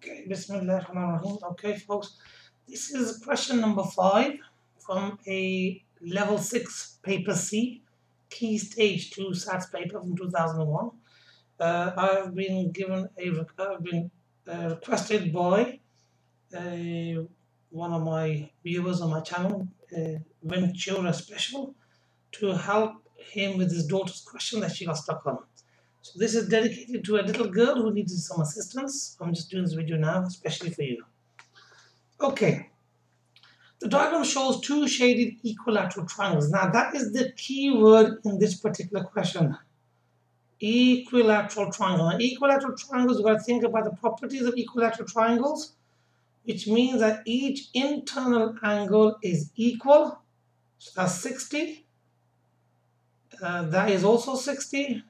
Okay, Bismillahirrahmanirrahim. Okay, folks, this is question number 5 from a level 6 paper C, key stage 2 SATS paper from 2001. I've been requested by one of my viewers on my channel, Venturaspecial, to help him with his daughter's question that she got stuck on. So this is dedicated to a little girl who needed some assistance. I'm just doing this video now, especially for you. Okay. The diagram shows two shaded equilateral triangles. Now that is the key word in this particular question. Equilateral triangle. Now equilateral triangles, you've got to think about the properties of equilateral triangles, which means that each internal angle is equal. So that's 60. That is also 60.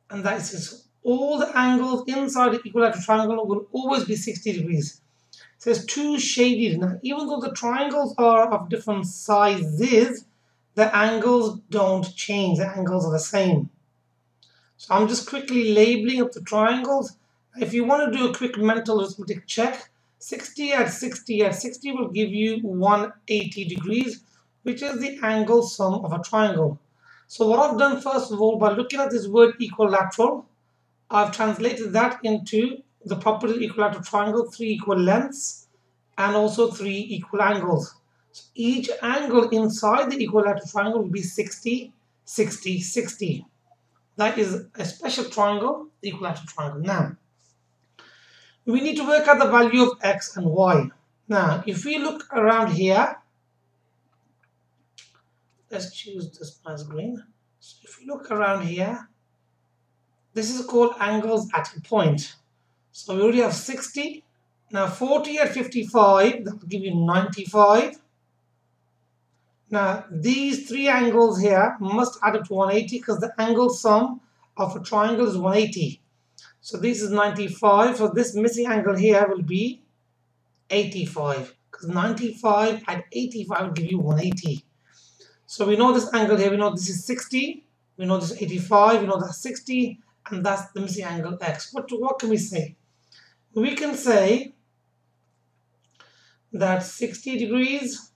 And that is all the angles inside the equilateral triangle will always be 60 degrees. It says two shaded. Now, even though the triangles are of different sizes, the angles don't change. The angles are the same. So I'm just quickly labeling up the triangles. If you want to do a quick mental arithmetic check, 60 at 60 at 60 will give you 180 degrees, which is the angle sum of a triangle. So what I've done first of all, by looking at this word equilateral, I've translated that into the property of equilateral triangle, 3 equal lengths and also 3 equal angles. So each angle inside the equilateral triangle will be 60, 60, 60. That is a special triangle, the equilateral triangle. Now, we need to work out the value of x and y. Now, if we look around here, let's choose this nice green. So if you look around here, this is called angles at a point. So we already have 60. Now 40 at 55, that will give you 95. Now these three angles here must add up to 180 because the angle sum of a triangle is 180. So this is 95. So this missing angle here will be 85 because 95 at 85 will give you 180. So we know this angle here, we know this is 60, we know this is 85, we know that's 60, and that's the missing angle x. What can we say? We can say that 60 degrees,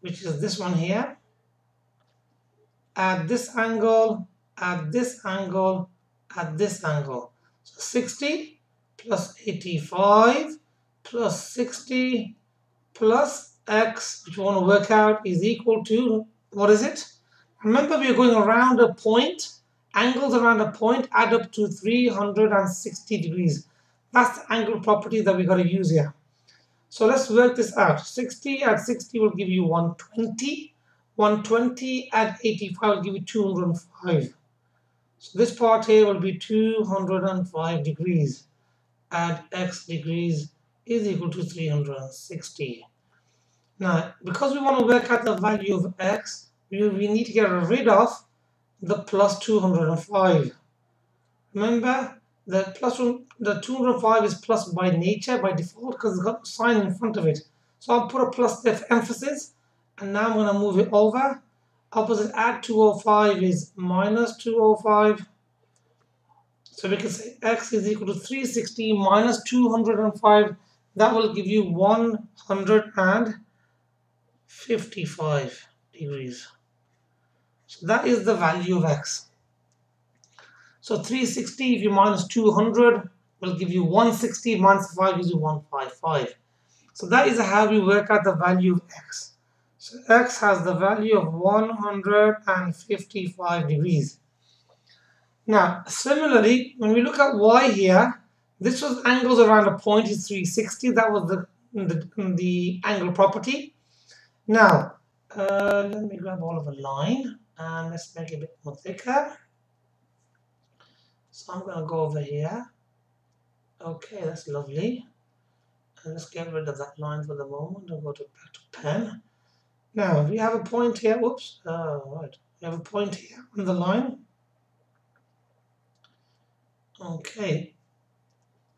which is this one here, at this angle, at this angle, at this angle. So 60 plus 85 plus 60 plus x, which we want to work out, is equal to, what is it? Remember, we are going around a point. Angles around a point add up to 360 degrees. That's the angle property that we got to use here. So let's work this out. 60 at 60 will give you 120. 120 at 85 will give you 205. So this part here will be 205 degrees. Add x degrees is equal to 360. Now, because we want to work out the value of x, we need to get rid of the plus 205. Remember, the 205 is plus by nature, by default, because it's got a sign in front of it. So I'll put a plus there for emphasis, and now I'm going to move it over. Opposite add 205 is minus 205. So we can say x is equal to 360 minus 205. That will give you 155 degrees. So that is the value of x. So 360, if you minus 200, will give you 160, minus 5 gives you 155. So that is how we work out the value of x. So x has the value of 155 degrees. Now, similarly, when we look at y here, this was angles around a point is 360. That was the angle property. Now, let me grab all of a line and let's make it a bit more thicker. So I'm going to go over here. Okay, that's lovely. And let's get rid of that line for the moment and go back to pen. Now, we have a point here. Whoops. Right. We have a point here on the line. Okay.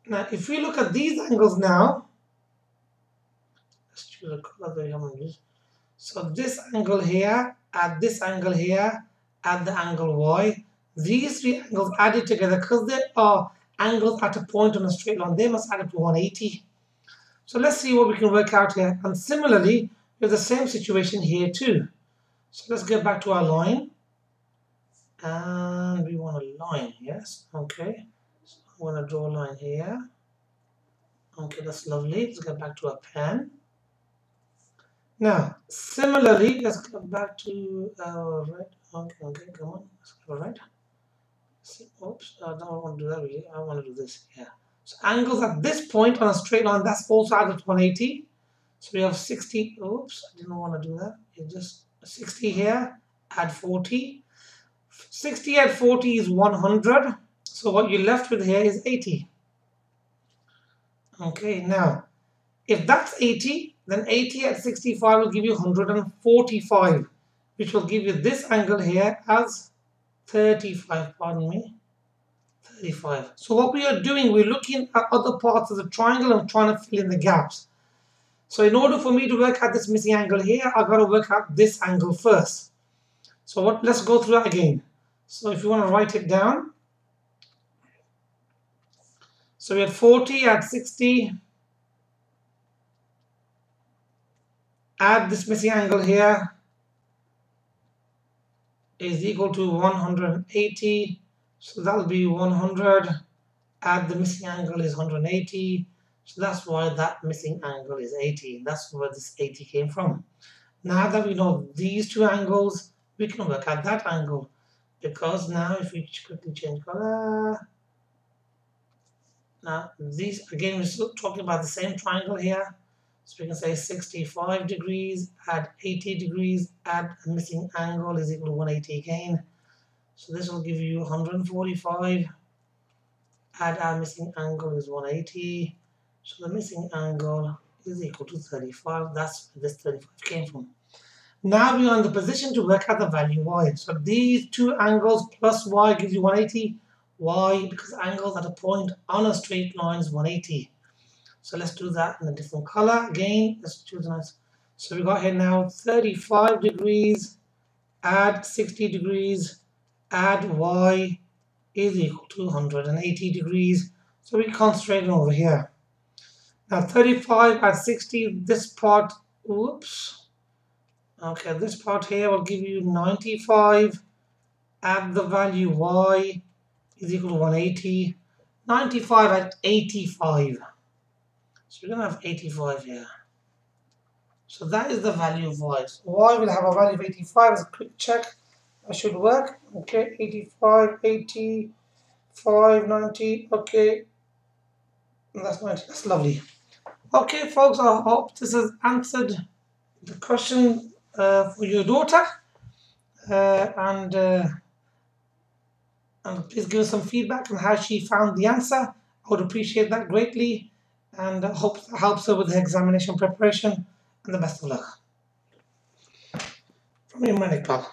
Now, if we look at these angles now, let's choose a color that we haven't used. So this angle here, at this angle here, at the angle y, these three angles added together, because they are angles at a point on a straight line, they must add up to 180. So let's see what we can work out here. And similarly, we have the same situation here too. So let's get back to our line. And we want a line, yes, okay. So I'm going to draw a line here. Okay, that's lovely. Let's get back to our pen. Now, similarly, let's go back to our right. Okay, come on. Let's go right. Oops, I don't want to do that really. I want to do this here. So angles at this point on a straight line, that's also added to 180. So we have 60. Oops, I didn't want to do that. It's just 60 here, add 40. 60 at 40 is 100. So what you're left with here is 80. Okay, now, if that's 80, then 80 at 65 will give you 145, which will give you this angle here as 35, pardon me, 35. So what we are doing, we're looking at other parts of the triangle and trying to fill in the gaps. So in order for me to work out this missing angle here, I've got to work out this angle first. So let's go through that again. So if you want to write it down, so we had 40 at 60, add this missing angle here is equal to 180, so that will be 100, add the missing angle is 180, so that's why that missing angle is 80. That's where this 80 came from. Now that we know these two angles, we can work out that angle, because now if we quickly change color, now these, again, we're still talking about the same triangle here. So we can say 65 degrees, add 80 degrees, add a missing angle is equal to 180 again. So this will give you 145, add our missing angle is 180. So the missing angle is equal to 35. That's where this 35 came from. Now we are in the position to work out the value y. So these two angles plus y gives you 180. Why? Because angles at a point on a straight line is 180. So let's do that in a different color. Again, let's choose a nice. So we got here now 35 degrees, add 60 degrees, add y is equal to 180 degrees. So we concentrate over here. Now 35 at 60, this part, whoops. Okay, this part here will give you 95. Add the value y is equal to 180. 95 at 85. So we're going to have 85 here. So that is the value of y. So y will have a value of 85 as a quick check. That should work. Okay, 85, 85, 90. Okay, and that's 90. That's lovely. Okay, folks, I hope this has answered the question for your daughter. And please give us some feedback on how she found the answer. I would appreciate that greatly. And I hope that helps her with her examination preparation. And the best of luck. From your Manic Pal.